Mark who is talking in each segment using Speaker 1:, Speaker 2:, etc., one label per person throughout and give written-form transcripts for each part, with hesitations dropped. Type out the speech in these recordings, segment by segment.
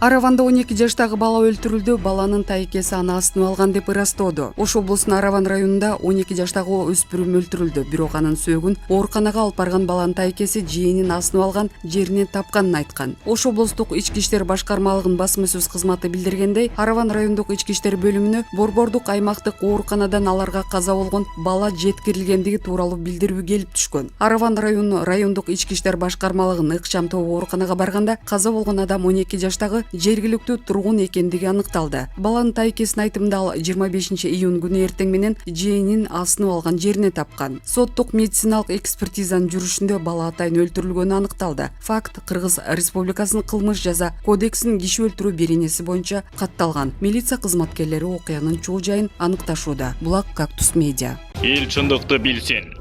Speaker 1: Араванда 12 жаштагы бала өлтүрүлдү. Баланын тайкеси анасын алган деп ырастоодо. Ош облусунун Араван районунда 12 жаштагы өспүрүм өлтүрүлдү. Бирок анын сөөгүн ооруканага алып барган баланын тайкеси жээнин асынып алган жеринен тапканын айткан. Ош облустук ички иштер башкармалыгынын басма сөз кызматы билдиргендей, Араван райондук ички иштер бөлүмүнө Борбордук аймактык ооруканадан аларга каза болгон бала жеткирилгендиги тууралуу билдирүү келип түшкөн. Араван райондук ички иштер башкармалыгынын ыкчам тобу ооруканага барганда каза болгон адам 12 жаштагы жергиликтүү тургун экендиги аныкталды. Баланын тайкесинин айтымында ал 25-июнь күнү эртең менен жээнин асынып алган жеринен тапкан. Соттук медициналык экспертизанын жүрүшүндө бала атайын өлтүрүлгөнү аныкталды. Факт Кыргыз Республикасынын кылмыш жаза кодексинин киши өлтүрүү беренеси боюнча катталган. Милиция кызматкерлери окуянын чоо жайын аныкташууда. Булак Кактус Медиа.
Speaker 2: Эл чындыкты билсин.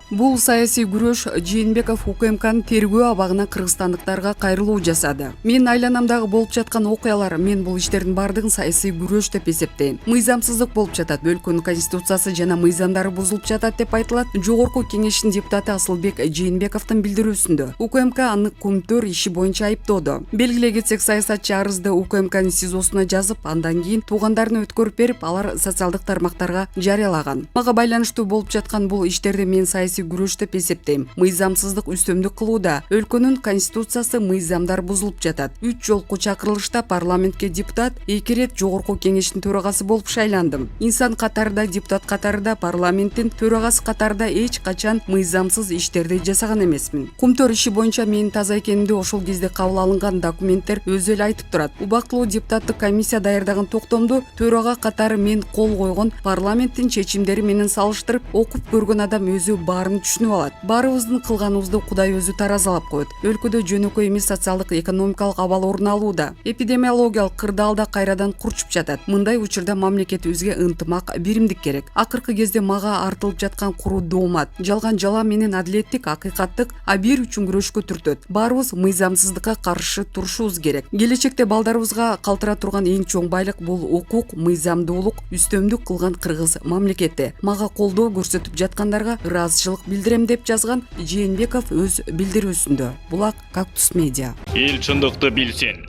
Speaker 1: Бул саясий күрөш Жээнбеков УКМКнын тергөө абагына кыргызстандыктарга кайрылуу жасады. Мен айланамдагы болуп жаткан окуялар, мен бул иштердин бардыгын саясий күрөш деп эсептейм. Мыйзамсыздык болуп жатат, өлкөнүн конституциясы жана мыйзамдары бузулуп жатат деп айтылат. Жогорку кеңештин депутаты Асылбек Жээнбековдун билдирүүсүндө. УКМК аны Кумтөр иши боюнча айыптоодо. Белгилей кетсек, саясатчы арызды УКМКнын СИЗОсуна жазып, андан кийин туугандарына өткөрүп берип, алар социалдык тармактарга жарыялаган. Мага байланыштуу болуп жаткан бул иштерди мен саясий күрөш деп эсептейм. Мыйзамсыздык үстөмдүк кылууда. Өлкөнүн конституциясы, мыйзамдар бузулуп жатат. 3 жолку чакырылышта парламентке депутат, 2 ирет жогорку кеңештин төрагасы болуп шайландым. Инсан катарында, депутат катарында, парламенттин төрагасы катарында эч качан мыйзамсыз иштерди жасаган эмесмин. Кумтөр иши боюнча менин таза экенимди ошол кезде кабыл алынган документтер өзү эле айтып турат. Убактылуу депутаттык комиссия даярдаган токтомду төрага катары мен кол койгон, парламенттин чечимдери менен салыштырып окуп көргөн адам өзү баарын түшүнүп алат. Баарыбыздын кылганыбызды Кудай өзү таразалап коет. Өлкөдө жөнөкөй эмес социалдык экономикалык абал орун алууда. Эпидемиологиялык кырдаалда кайрадан курчуп жатат. Мындай учурда мамлекетибизге ынтымак, биримдик керек. Акыркы кезде мага артылып жаткан куру доомат, жалган жала менен адилеттик, акыйкаттык абийир үчүн күрөшкө түртөт. Баарыбыз мыйзамсыздыкка каршы турушубуз керек. Келечекте балдарыбызга калтыра турган эң чоң байлык бул укук, мыйзамдуулук үстөмдүк кылган Кыргыз мамлекети. Мага колдоо көрсөтүп жаткандарга ыраазычылык билдирем деп жазган Жээнбеков өз билдирүүсүндө. Булак Кактус Медиа.
Speaker 2: Эл чындыкты билсин.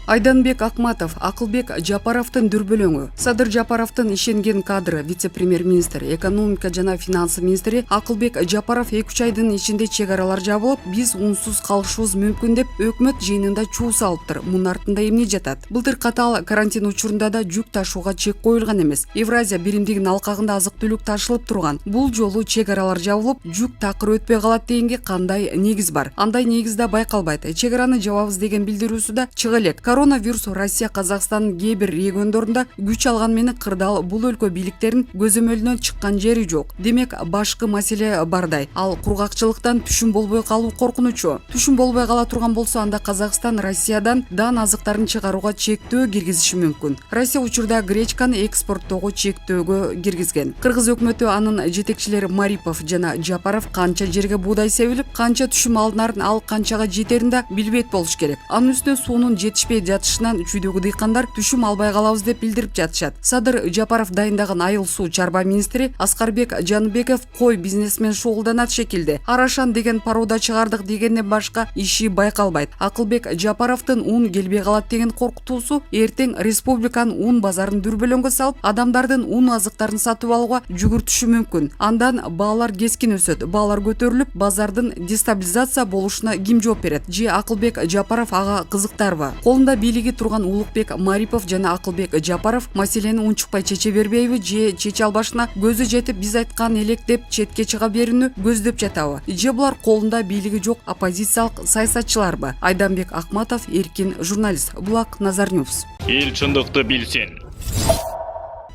Speaker 1: Айданбек Акматов Акылбек Жапаровдун дүрбөлөңү. Садыр Жапаровдун ишенген кадры, вице-премьер-министр, экономика жана финансы министри Акылбек Жапаров 2-3 айдын ичинде чек аралар жабылып, биз унсуз калышыбыз мүмкүн деп өкмөт жыйынында чуу салыптыр. Мунун артында эмне жатат? Былтыр катаал карантин учурунда да жүк ташууга чек коюлган эмес. Евразия биримдигинин алкагында азык-түлүк ташылып турган. Бул жолу чек аралар жабылып, жүк такыр өтпөй калат дегенге кандай негиз бар? Андай негиз да байкалбайт. Чек араны жабабыз деген билдирүүсү да чыга элек. Коронавирус Россия, Казакстандын кээ бир региондорунда күч алган менен кырдаал бул өлкө бийликтерин көзөмөлүнөн чыккан жери жок. Демек, башкы маселе бардай. Ал кургакчылыктан түшүм болбой калуу коркунучу. Түшүм болбой кала турган болсо, анда Казакстан Россиядан дан азыктарын чыгарууга чектөө киргизиши мүмкүн. Россия учурда гречканы экспорттоого чектөөгө киргизген. Кыргыз өкмөтү анын жетекчилери Марипов жана Жапаров канча жерге буудай себилип, канча түшүм алынарын, ал канчага жетерин да билбейт болуш керек. Анын үстүнө суунун жетишпей жатышынан чүйдөгү дыйкандар түшүм албай калабыз деп билдирип жатышат. Садыр Жапаров дайындаган айыл суу чарба министри Аскарбек Жаныбеков кой бизнесмен шугулданат шекилде. Арашан деген порода чыгардык дегенден башка иши байкалбайт. Акылбек Жапаровдун ун келбей калат деген коркутуусу эртең республиканын ун базарын дүрбөлөңгө салып, адамдардын ун азыктарын сатып алууга жүгүртүшү мүмкүн. Андан баалар кескин өсөт. Баалар көтөрүлүп, базардын дестабилизация болушуна ким жооп берет? Же Акылбек Жапаров ага кызыктарбы? Колунда бийлиги турган Улукбек Марипов жана Акылбек Жапаров маселени унчукпай чече бербейби, же чече албашына көзү жетип биз айткан элек деп четке чыга берүүнү көздөп жатабы? Же булар колунда бийлиги жок оппозициялык саясатчыларбы? Айданбек Акматов, эркин журналист. Булак Назар Ньюс.
Speaker 2: Эл чындыкты билсин.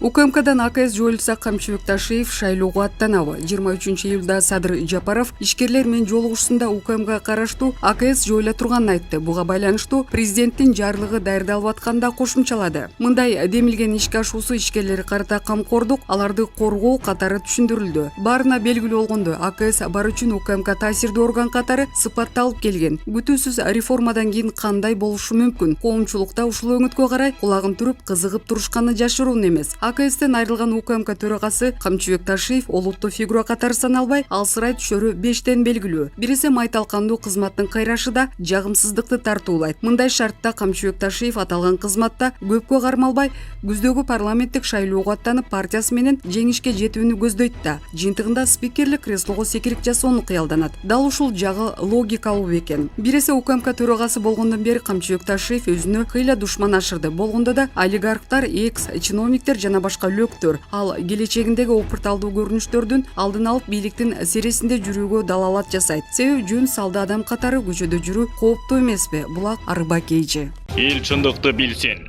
Speaker 1: УКМКдан АКС жоюлса Камчыбек Ташиев шайлоого аттанабы? 23 июлда Садыр Жапаров ишкерлер менен жолугушуусунда УКМКга караштуу АКС жоюла турганын айтты. Буга байланыштуу президенттин жарлыгы даярдалып атканда кошумчалады. Мындай демилген ишке ашуусу ишкерлерге карата камкордук, аларды коргоо катары түшүндүрүлдү. Баарына белгилүү болгондой, АКС бар үчүн УКМК таасирдүү орган катары сыпатталып келген. Күтүүсүз реформадан кийин кандай болушу мүмкүн? Коомчулукта ушул өңүткө карай кулагын түрүп, кызыгып турушканы жашыруун эмес. АКСтен айрылган УКМК төрагасы Камчыбек Ташиев олуттуу фигура катары саналбай, алсырай түшөрү 5тен белгилүү. Бирисе майталкандуу кызматтын кайрашы да жагымсыздыкты тартуулайт. Мындай шартта Камчыбек Ташиев аталган кызматта көпкө кармалбай, күздөгү парламенттик шайлоого аттанып партиясы менен жеңишке жетүүнү көздөйт да. Жыйынтыгында спикерлик креслого секирип жасоону кыялданат. Дал ушул жагы логикалуу экен. Бирисе УКМК төрагасы болгондон бери Камчыбек Ташиев өзүнө кыйла душман ашырды. Болгондо да олигархтар, экс-чиновниктер жана башка лөктөр ал келечегиндеги опурталдуу көрүнүштөрдүн алдын алып бийликтин сересинде жүрүүгө далалат жасайт. Себеби жөн салды адам катары көчөдө жүрүү кооптуу эмеспи? Булак Арбак эйжи.
Speaker 2: Эл чындыкты билсин.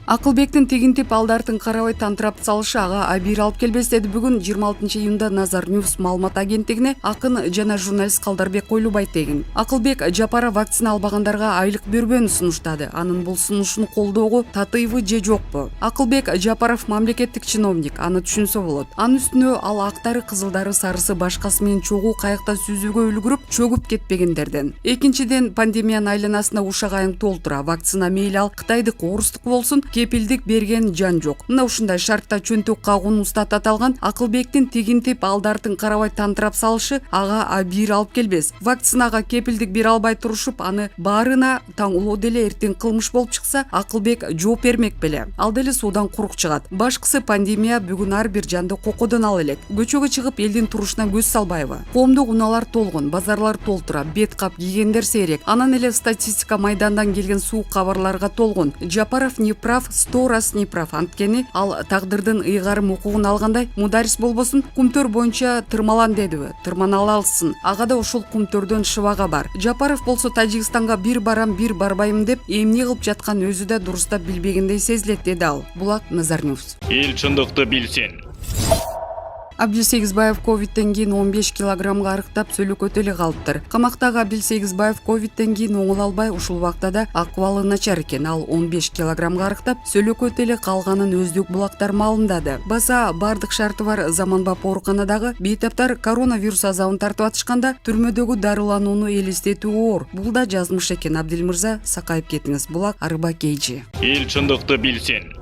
Speaker 1: Акылбектин тигинтип алдартын карабай тантырап салышы ага абийир алып келбес деди бүгүн 26 июнда Назар Ньюс маалымат агенттигине акын жана журналист Калдарбек Койлубай тегин. Акылбек Жапаров вакцина албагандарга айлык бербөөнү сунуштады. Анын бул сунушун колдоого татыйбы же жокпу? Акылбек Жапаров мамлекеттик чиновник, аны түшүнсө болот. Анын үстүнө ал актары, кызылдары, сарысы башкасы менен чогуу каякта сүзүүгө үлгүрүп, чөгүп кетпегендерден. Экинчиден, пандемиянын айланасына ушагайың толтура. Вакцина мейли ал кытайдык, орустук болсун, кепилдик берген жан жок. Мына ушундай шартта чөнтөк кагуун устат аталган Акылбектин тигинтип алдартын карабай тантырап салышы ага абийир алып келбес. Вакцинага кепилдик бере албай турушуп, аны баарына таңулоо деле эртең кылмыш болуп чыкса, Акылбек жооп бермек беле. Ал деле суудан курук чыгат. Башкысы пандемия бүгүн ар бир жанды кокодон ала элек. Көчөгө чыгып элдин турушуна көз салбайбы? Коомдук унаалар толгон, базарлар толтура, бет кап кийгендер сейрек. Анан эле статистика майдандан келген суук кабарларга толгон. Жапаров не прав, 100 раз не прав. Анткени ал тагдырдын ыйгарым укугун алгандай, мударис болбосун, кумтөр боюнча тырмалан дедиби? Тырманала алсын. Ага да ушул кумтөрдөн шыбага бар. Жапаров болсо Тажикстанга бир барам, бир барбайм деп эмне кылып жаткан өзү да дурустап билбегендей сезилет, деди ал. Булак Назар Ньюс.
Speaker 2: Эл чындыкты билсин.
Speaker 1: Абдил Сегизбаев ковидтен кийин 15 килограммга арыктап сөйлөкөтө эле калыптыр. Камактагы Абдил Сегизбаев ковидтен кийин оңоло албай, ушул убакта да акыбалы начар экен. Ал 15 килограммга арыктап сөйлөкөтө эле калганын өздүк булактар маалымдады. Баса бардык шарты бар заманбап ооруканадагы бейтаптар коронавирус азабын тартып атышканда түрмөдөгү дарыланууну элестетүү оор. Бул да жазмыш экен. Абдил мырза, сакайып кетиңиз. Булак Арбак эйжи.
Speaker 2: Эл чындыкты билсин.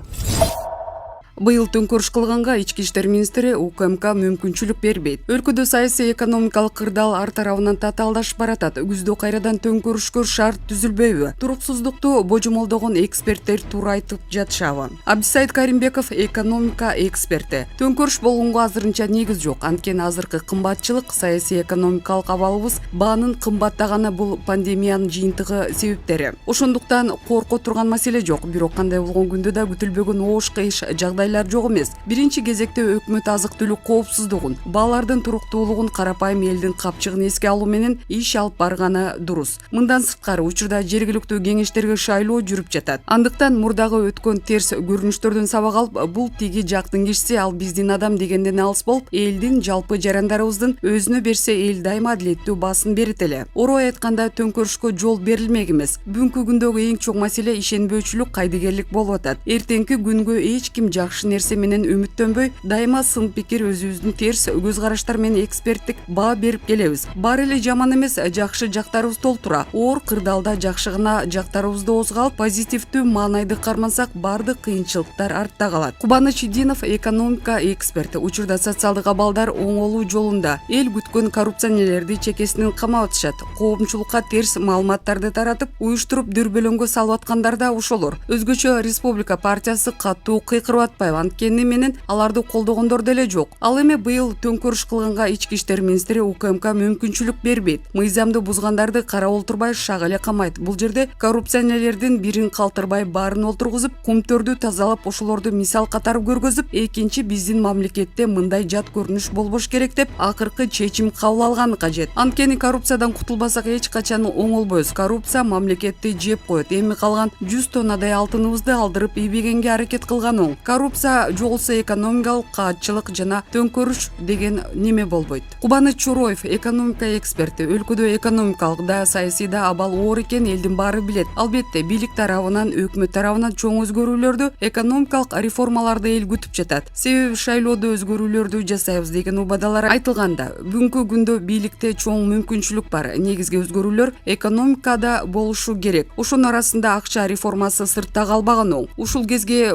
Speaker 1: Быйыл төңкөрүш кылганга ички иштер министри УКМК мүмкүнчүлүк бербейт. Өлкөдө саясий экономикалык кырдаал ар тарабынан татаалдашып баратат. Күздө кайрадан төңкөрүшкө шарт түзүлбөйбү? Туруксуздукту божомолдогон эксперттер туура айтып жатышабы? Абдисайыт Каримбеков экономика эксперти. Төңкөрүш болгонго азырынча негиз жок. Анткени азыркы кымбатчылык, саясий экономикалык абалыбыз, баанын кымбаттаганы бул пандемиянын жыйынтыгы себептери. Ошондуктан корко турган маселе жок. Бирок кандай болгон күндө да күтүлбөгөн оош кыйыш жагдай жок эмес. Биринчи кезекте өкмөт азык-түлүк коопсуздугун, баалардын туруктуулугун, карапайым элдин капчыгын эске алуу менен иш алып барганы дурус. Мындан сырткары учурда жергиликтүү кеңештерге шайлоо жүрүп жатат. Андыктан мурдагы өткөн терс көрүнүштөрдөн сабак алып, бул тиги жактын кишиси, ал биздин адам дегенден алыс болуп, элдин жалпы жарандарыбыздын өзүнө берсе эл дайыма адилеттүү баасын берет эле. Орой айтканда төңкөрүшкө жол берилмек эмес. Бүгүнкү күндөгү эң чоң маселе ишенбөөчүлүк, кайдыгерлик болуп атат. Эртеңки күнгө эч ким жакшы нерсе менен үмүттөнбөй, дайыма сын пикир, өзүбүздүн терс көз караштар менен эксперттик баа берип келебиз. Баары эле жаман эмес, жакшы жактарыбыз толтура. Оор кырдаалда жакшы гана жактарыбызды озго алып, позитивдүү маанайды кармансак, баардык кыйынчылыктар артта калат. Кубаныч Идинов экономика эксперти. Учурда социалдык абалдар оңолуу жолунда. Эл күткөн коррупционерлерди чекесинен камап атышат. Коомчулукка терс маалыматтарды таратып, уюштуруп дүрбөлөңгө салып аткандар да ошолор. Өзгөчө Республика партиясы катуу кыйкырып атпайбы? Анткени менен аларды колдогондор деле жок. Ал эми быйыл төңкөрүш кылганга ички иштер министри УКМК мүмкүнчүлүк бербейт. Мыйзамды бузгандарды кара олтурбай шак эле камайт. Бул жерде коррупционерлердин бирин калтырбай баарын олтургузуп, кумтөрдү тазалап, ошолорду мисал катары көргөзүп, экинчи биздин мамлекетте мындай жат көрүнүш болбош керек деп акыркы чечим кабыл алганы кажет. Анткени коррупциядан кутулбасак эч качан оңолбойбуз. Коррупция мамлекетти жеп коет. Эми калган 100 тоннадай алтыныбызды алдырып ийбегенге аракет кылган оң. Коррупция жоголса экономикалык каатчылык жана төңкөрүш деген неме болбойт. Кубаныч Чуроев экономика эксперти. Өлкөдө экономикалык да саясий да абал оор экен элдин баары билет. Албетте бийлик тарабынан, өкмөт тарабынан чоң өзгөрүүлөрдү, экономикалык реформаларды эл күтүп жатат. Себеби шайлоодо өзгөрүүлөрдү жасайбыз деген убадалар айтылганда, бүгүнкү күндө бийликте чоң мүмкүнчүлүк бар. Негизги өзгөрүүлөр экономикада болушу керек. Ошонун арасында акча реформасы сыртта калбаган оң. Ушул кезде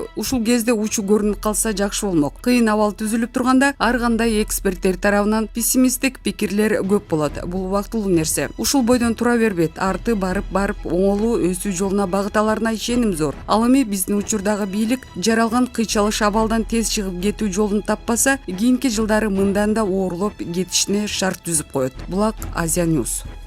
Speaker 1: учу болчу көрүнүп калса жакшы болмок. Кыйын абал түзүлүп турганда ар кандай эксперттер тарабынан пессимисттик пикирлер көп болот. Бул убактылуу нерсе. Ушул бойдон тура бербейт. Арты барып оңолуу өсүү жолуна багыт аларына ишеним зор. Ал эми биздин учурдагы бийлик жаралган кыйчалыш абалдан тез чыгып кетүү жолун таппаса, кийинки жылдары мындан да оорлоп кетишине шарт түзүп коет. Булак Азия News.